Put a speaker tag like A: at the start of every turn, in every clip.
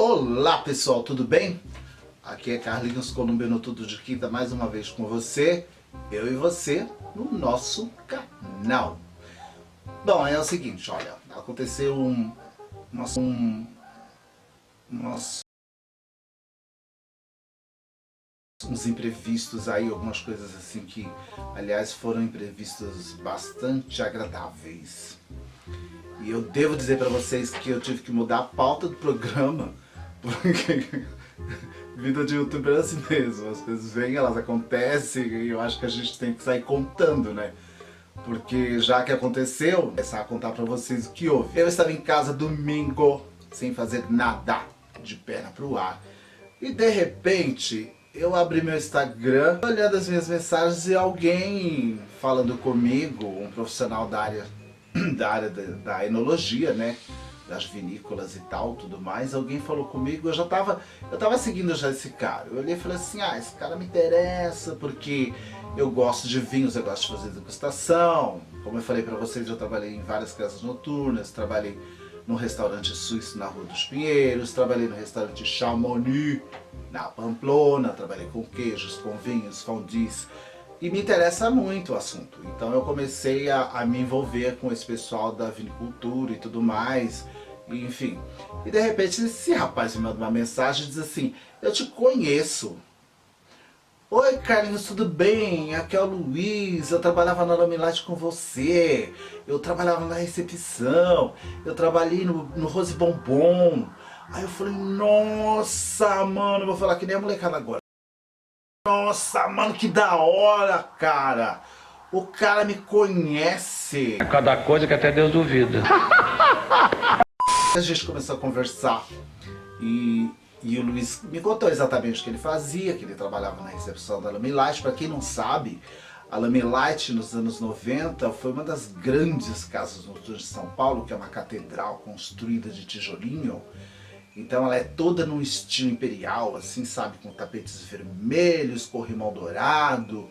A: Olá pessoal, tudo bem? Aqui é Carlinhos Colombo no Tudo de Quinta, mais uma vez com você, eu e você, no nosso canal. Bom, é o seguinte, olha, aconteceu uns imprevistos aí, algumas coisas assim que, aliás, foram imprevistos bastante agradáveis. E eu devo dizer pra vocês que eu tive que mudar a pauta do programa, porque vida de youtuber é assim mesmo, as coisas vêm, elas acontecem e eu acho que a gente tem que sair contando, né? Porque já que aconteceu, vou começar a contar pra vocês o que houve. Eu estava em casa domingo, sem fazer nada, de perna pro ar, e de repente eu abri meu Instagram, olhando as minhas mensagens e alguém falando comigo, um profissional da área da enologia, né? Das vinícolas e tal, tudo mais, alguém falou comigo, eu tava seguindo já esse cara, eu olhei e falei assim, esse cara me interessa, porque eu gosto de vinhos, eu gosto de fazer degustação, como eu falei pra vocês, eu trabalhei em várias casas noturnas, trabalhei num restaurante suíço na Rua dos Pinheiros, trabalhei no restaurante Chamonix, na Pamplona, trabalhei com queijos, com vinhos, fondues, e me interessa muito o assunto. Então eu comecei a me envolver com esse pessoal da vinicultura e tudo mais, e, enfim. E de repente esse rapaz me manda uma mensagem e diz assim, eu te conheço. Oi Carlinhos, tudo bem? Aqui é o Luiz, eu trabalhava na Lamilite com você, eu trabalhava na recepção, eu trabalhei no Rose Bombom. Aí eu falei, nossa mano, eu vou falar que nem a molecada agora. Nossa, mano, que da hora, cara! O cara me conhece!
B: É cada coisa que até Deus duvida.
A: A gente começou a conversar e o Luiz me contou exatamente o que ele fazia, que ele trabalhava na recepção da Lamilite. Para quem não sabe, a Lamilite nos anos 90 foi uma das grandes casas noturnas de São Paulo, que é uma catedral construída de tijolinho. Então ela é toda num estilo imperial, assim, sabe, com tapetes vermelhos, corrimão dourado,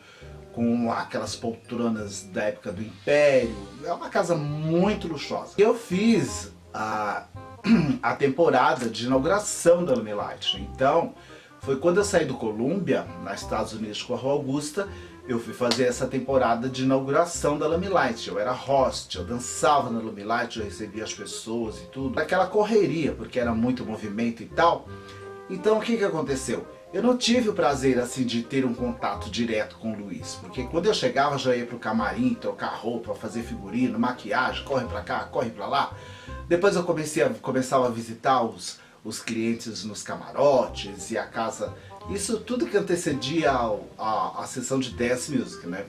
A: com aquelas poltronas da época do Império. É uma casa muito luxuosa. Eu fiz a temporada de inauguração da Lamilite. Então, foi quando eu saí do Columbia, nos Estados Unidos com a Rua Augusta, eu fui fazer essa temporada de inauguração da Lamilite. Eu era host, eu dançava na Lamilite, eu recebia as pessoas e tudo. Aquela correria, porque era muito movimento e tal. Então o que aconteceu? Eu não tive o prazer assim de ter um contato direto com o Luiz, porque quando eu chegava já ia pro camarim, trocar roupa, fazer figurino, maquiagem, corre pra cá, corre pra lá. Depois eu começava a visitar os clientes nos camarotes e a casa, isso tudo que antecedia a sessão de dance music, né?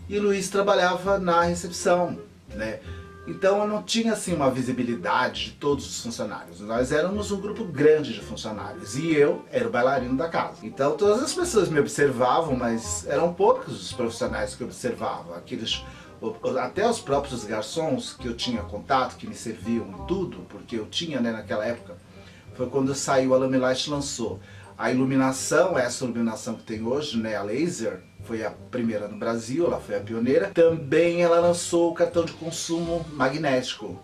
A: E o Luiz trabalhava na recepção, né? Então eu não tinha assim uma visibilidade de todos os funcionários. Nós éramos um grupo grande de funcionários e eu era o bailarino da casa. Então todas as pessoas me observavam, mas eram poucos os profissionais que observavam. Até os próprios garçons que eu tinha contato, que me serviam em tudo, porque eu tinha, né, naquela época, foi quando saiu a Lamilite, lançou a iluminação, essa iluminação que tem hoje, né, a laser, foi a primeira no Brasil, ela foi a pioneira. Também ela lançou o cartão de consumo magnético.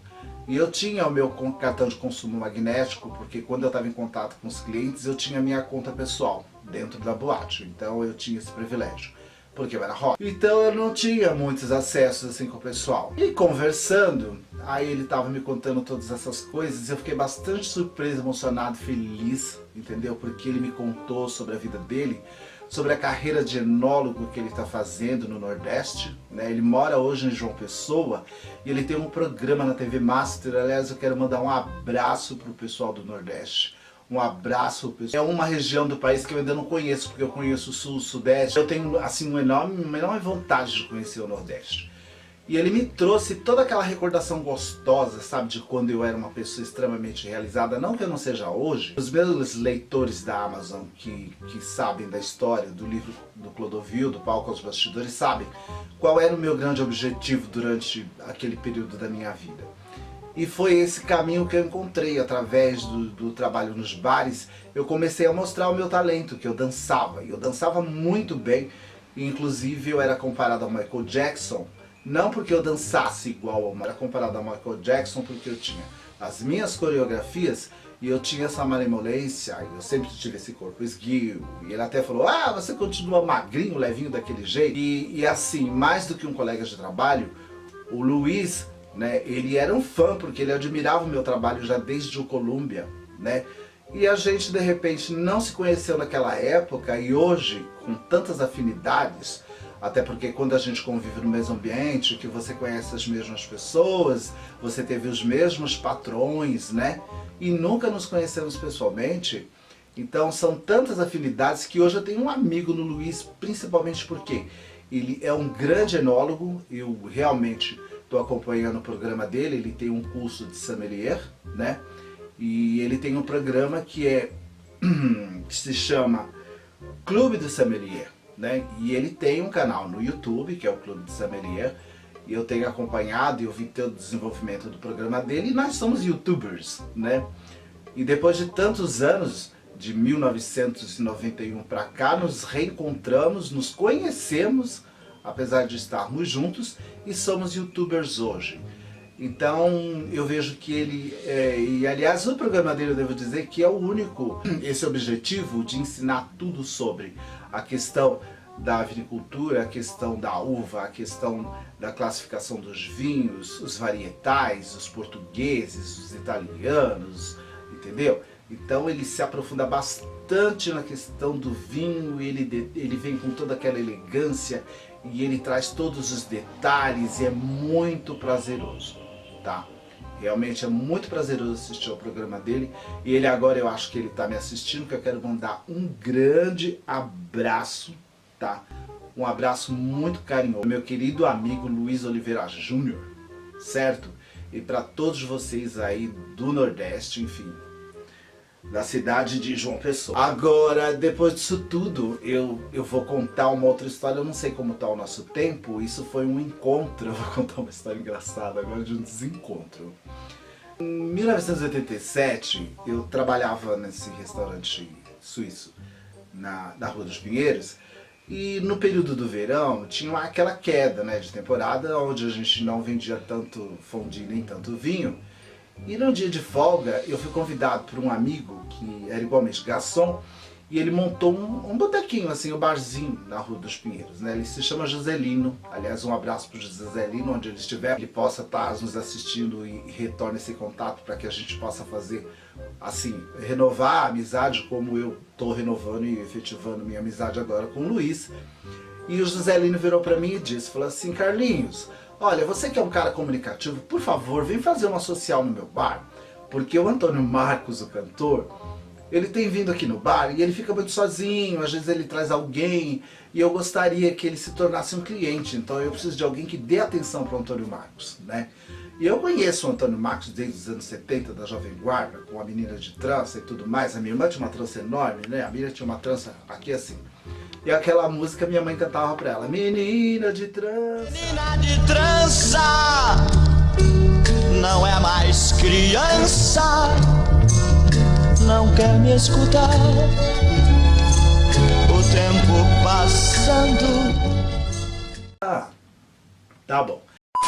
A: E eu tinha o meu cartão de consumo magnético, porque quando eu estava em contato com os clientes, eu tinha a minha conta pessoal dentro da boate. Então eu tinha esse privilégio, porque eu era rock. Então eu não tinha muitos acessos assim com o pessoal. E conversando, aí ele estava me contando todas essas coisas, eu fiquei bastante surpreso, emocionado, feliz, entendeu? Porque ele me contou sobre a vida dele, sobre a carreira de enólogo que ele está fazendo no Nordeste, né? Ele mora hoje em João Pessoa e ele tem um programa na TV Master. Aliás, eu quero mandar um abraço para o pessoal do Nordeste. Um abraço, pessoal. É uma região do país que eu ainda não conheço, porque eu conheço o Sul, o Sudeste. Eu tenho assim uma enorme vontade de conhecer o Nordeste. E ele me trouxe toda aquela recordação gostosa, sabe, de quando eu era uma pessoa extremamente realizada. Não que eu não seja hoje. Os meus leitores da Amazon que sabem da história do livro do Clodovil, do Palco aos Bastidores, sabem qual era o meu grande objetivo durante aquele período da minha vida. E foi esse caminho que eu encontrei através do trabalho nos bares. Eu comecei a mostrar o meu talento, que eu dançava. E eu dançava muito bem. E, inclusive eu era comparado ao Michael Jackson. Não porque eu dançasse igual ao Michael, era comparado ao Michael Jackson porque eu tinha as minhas coreografias E eu tinha essa malemolência, eu sempre tive esse corpo esguio. E ele até falou, ah, você continua magrinho, levinho daquele jeito. E assim, mais do que um colega de trabalho, o Luiz, né, ele era um fã, porque ele admirava o meu trabalho já desde o Columbia, né? E a gente de repente não se conheceu naquela época e hoje, com tantas afinidades, até porque quando a gente convive no mesmo ambiente, que você conhece as mesmas pessoas, você teve os mesmos patrões, né? E nunca nos conhecemos pessoalmente. Então são tantas afinidades que hoje eu tenho um amigo no Luiz, principalmente porque ele é um grande enólogo, eu realmente estou acompanhando o programa dele, ele tem um curso de sommelier, né? E ele tem um programa que se chama Clube do Sommelier, né? E ele tem um canal no YouTube, que é o Clube do Sommelier, e eu tenho acompanhado e eu vi todo o desenvolvimento do programa dele, e nós somos youtubers, né? E depois de tantos anos, de 1991 para cá, nos reencontramos, nos conhecemos, apesar de estarmos juntos, e somos youtubers hoje. Então eu vejo que ele, e aliás o programa dele eu devo dizer que é o único, esse objetivo de ensinar tudo sobre a questão da vinicultura, a questão da uva, a questão da classificação dos vinhos, os varietais, os portugueses, os italianos, entendeu? Então ele se aprofunda bastante na questão do vinho, ele vem com toda aquela elegância e ele traz todos os detalhes e é muito prazeroso, tá? Realmente é muito prazeroso assistir ao programa dele e ele agora, eu acho que ele está me assistindo, que eu quero mandar um grande abraço, tá? Um abraço muito carinhoso, meu querido amigo Luiz Oliveira Júnior, certo? E para todos vocês aí do Nordeste, enfim, da cidade de João Pessoa. Agora, depois disso tudo, eu vou contar uma outra história, eu não sei como está o nosso tempo, isso foi um encontro, eu vou contar uma história engraçada agora de um desencontro. Em 1987, eu trabalhava nesse restaurante suíço, na Rua dos Pinheiros, e no período do verão tinha aquela queda, né, de temporada, onde a gente não vendia tanto fondue nem tanto vinho. E num dia de folga eu fui convidado por um amigo que era igualmente garçom e ele montou um botequinho, assim, um barzinho na Rua dos Pinheiros, né? Ele se chama Joselino, aliás um abraço para o Joselino, onde ele estiver, ele possa estar nos assistindo e retorne esse contato para que a gente possa fazer, assim, renovar a amizade como eu estou renovando e efetivando minha amizade agora com o Luiz. E o Joselino virou para mim e disse, falou assim, Carlinhos, olha, você que é um cara comunicativo, por favor, vem fazer uma social no meu bar, porque o Antônio Marcos, o cantor, ele tem vindo aqui no bar e ele fica muito sozinho, às vezes ele traz alguém, e eu gostaria que ele se tornasse um cliente, então eu preciso de alguém que dê atenção para o Antônio Marcos, né? E eu conheço o Antônio Marcos desde os anos 70, da Jovem Guarda, com a menina de trança e tudo mais, a minha irmã tinha uma trança enorme, né? A menina tinha uma trança aqui assim. E aquela música minha mãe cantava pra ela, menina de trança.
C: Menina de trança, não é mais criança, não quer me escutar, o tempo passando.
A: Ah, tá bom.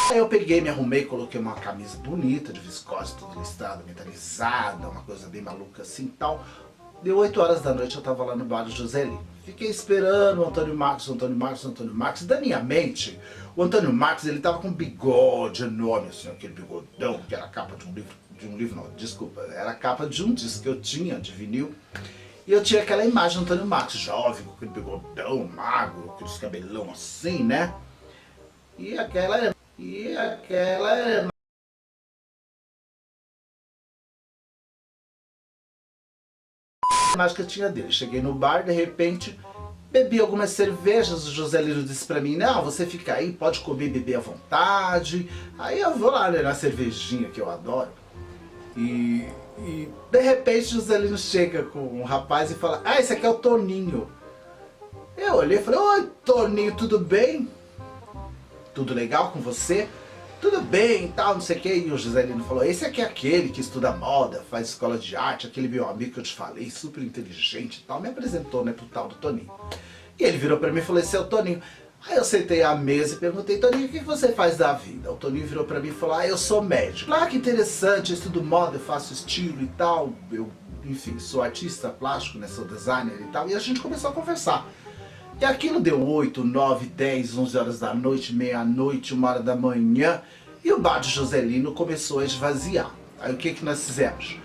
A: Aí eu peguei, me arrumei, coloquei uma camisa bonita, de viscose, tudo listrado, metalizada, uma coisa bem maluca assim e tal. Deu 8 horas da noite, eu tava lá no bar do Joselino. Fiquei esperando o Antônio Marcos, Da minha mente, o Antônio Marcos, ele tava com um bigode enorme, assim, aquele bigodão, que era a capa de um livro não, desculpa, era a capa de um disco que eu tinha, de vinil. E eu tinha aquela imagem do Antônio Marcos, jovem, com aquele bigodão, magro, aqueles cabelão assim, né? E aquela era imagem que eu tinha dele. Cheguei no bar, de repente, bebi algumas cervejas, o Joselino disse pra mim, não, você fica aí, pode comer e beber à vontade. Aí eu vou lá, né, na cervejinha que eu adoro. E de repente o Joselino chega com um rapaz e fala, ah, esse aqui é o Toninho. Eu olhei e falei, oi Toninho, tudo bem? Tudo legal com você? Tudo bem e tal, não sei o que. E o Joselino falou, esse aqui é aquele que estuda moda, faz escola de arte, aquele meu amigo que eu te falei, super inteligente e tal. Me apresentou, né, pro tal do Toninho. E ele virou pra mim e falou, esse é o Toninho. Aí eu sentei à mesa e perguntei, Toninho, o que você faz da vida? O Toninho virou pra mim e falou, eu sou médico. Ah, que interessante, eu estudo moda, eu faço estilo e tal. Eu, enfim, sou artista plástico, né, sou designer e tal. E a gente começou a conversar. E aquilo deu 8, 9, 10, 11 horas da noite, meia-noite, 1 hora da manhã. E o bar de Joselino começou a esvaziar. Aí o que nós fizemos?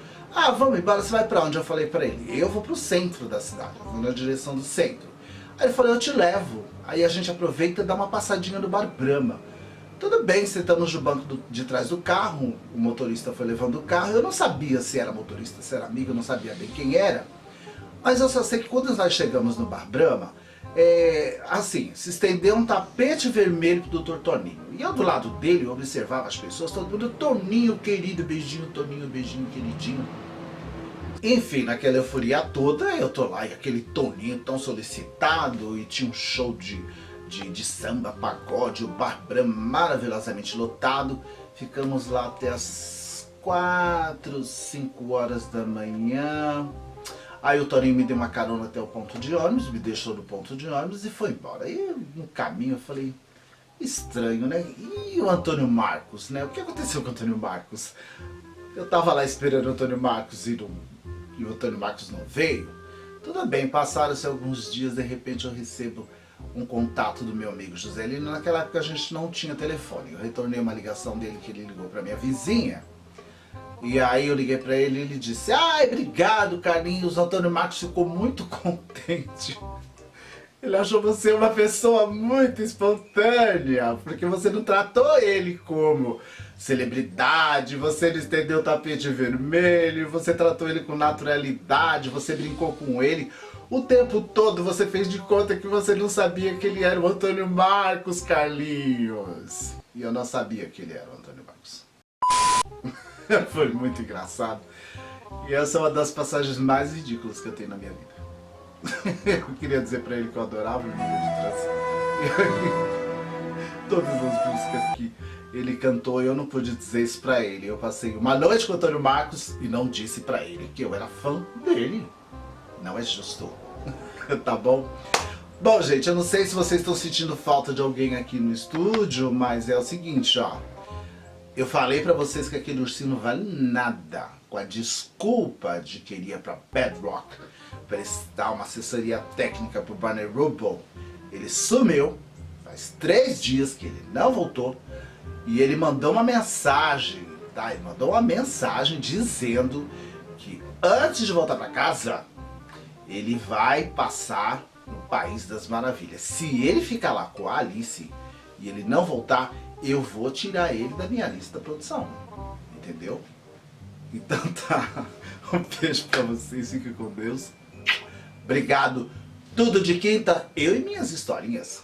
A: Vamos embora, você vai pra onde? Eu falei pra ele, eu vou pro centro da cidade, eu vou na direção do centro. Aí ele falou, eu te levo. Aí a gente aproveita e dá uma passadinha no Bar Brahma. Tudo bem, sentamos no banco de trás do carro, o motorista foi levando o carro. Eu não sabia se era motorista, se era amigo, eu não sabia bem quem era. Mas eu só sei que quando nós chegamos no Bar Brahma, assim, se estendeu um tapete vermelho pro Dr. Toninho. E eu do lado dele, eu observava as pessoas, todo mundo, Toninho querido, beijinho, Toninho, beijinho, queridinho. Enfim, naquela euforia toda, eu tô lá e aquele Toninho tão solicitado e tinha um show de samba, pagode, o Bar Brahma maravilhosamente lotado. Ficamos lá até as 4, 5 horas da manhã. Aí o Toninho me deu uma carona até o ponto de ônibus, me deixou no ponto de ônibus e foi embora. Aí no caminho eu falei, estranho, né? E o Antônio Marcos, né? O que aconteceu com o Antônio Marcos? Eu tava lá esperando o Antônio Marcos e o Antônio Marcos não veio. Tudo bem, passaram-se alguns dias, de repente eu recebo um contato do meu amigo Joselino. Naquela época a gente não tinha telefone. Eu retornei uma ligação dele que ele ligou pra minha vizinha. E aí eu liguei pra ele e ele disse, obrigado Carlinhos, o Antônio Marcos ficou muito contente. Ele achou você uma pessoa muito espontânea, porque você não tratou ele como celebridade, você não estendeu o tapete vermelho, você tratou ele com naturalidade, você brincou com ele. O tempo todo você fez de conta que você não sabia que ele era o Antônio Marcos, Carlinhos. E eu não sabia que ele era o Antônio Marcos. Foi muito engraçado. E essa é uma das passagens mais ridículas que eu tenho na minha vida. Eu queria dizer pra ele que eu adorava o Língua de Trans. Todas as músicas que ele cantou, eu não pude dizer isso pra ele. Eu passei uma noite com o Antônio Marcos e não disse pra ele que eu era fã dele. Não é justo. Tá bom? Bom, gente, eu não sei se vocês estão sentindo falta de alguém aqui no estúdio, mas é o seguinte, ó. Eu falei pra vocês que aquele ursinho não vale nada, com a desculpa de que ele ia pra Bedrock prestar uma assessoria técnica pro Barney Rubble. Ele sumiu, faz 3 dias que ele não voltou, e ele mandou uma mensagem, tá? Ele mandou uma mensagem dizendo que antes de voltar pra casa, ele vai passar no País das Maravilhas. Se ele ficar lá com a Alice e ele não voltar, eu vou tirar ele da minha lista da produção, entendeu? Então tá, um beijo pra vocês, fiquem com Deus. Obrigado, tudo de quinta, eu e minhas historinhas.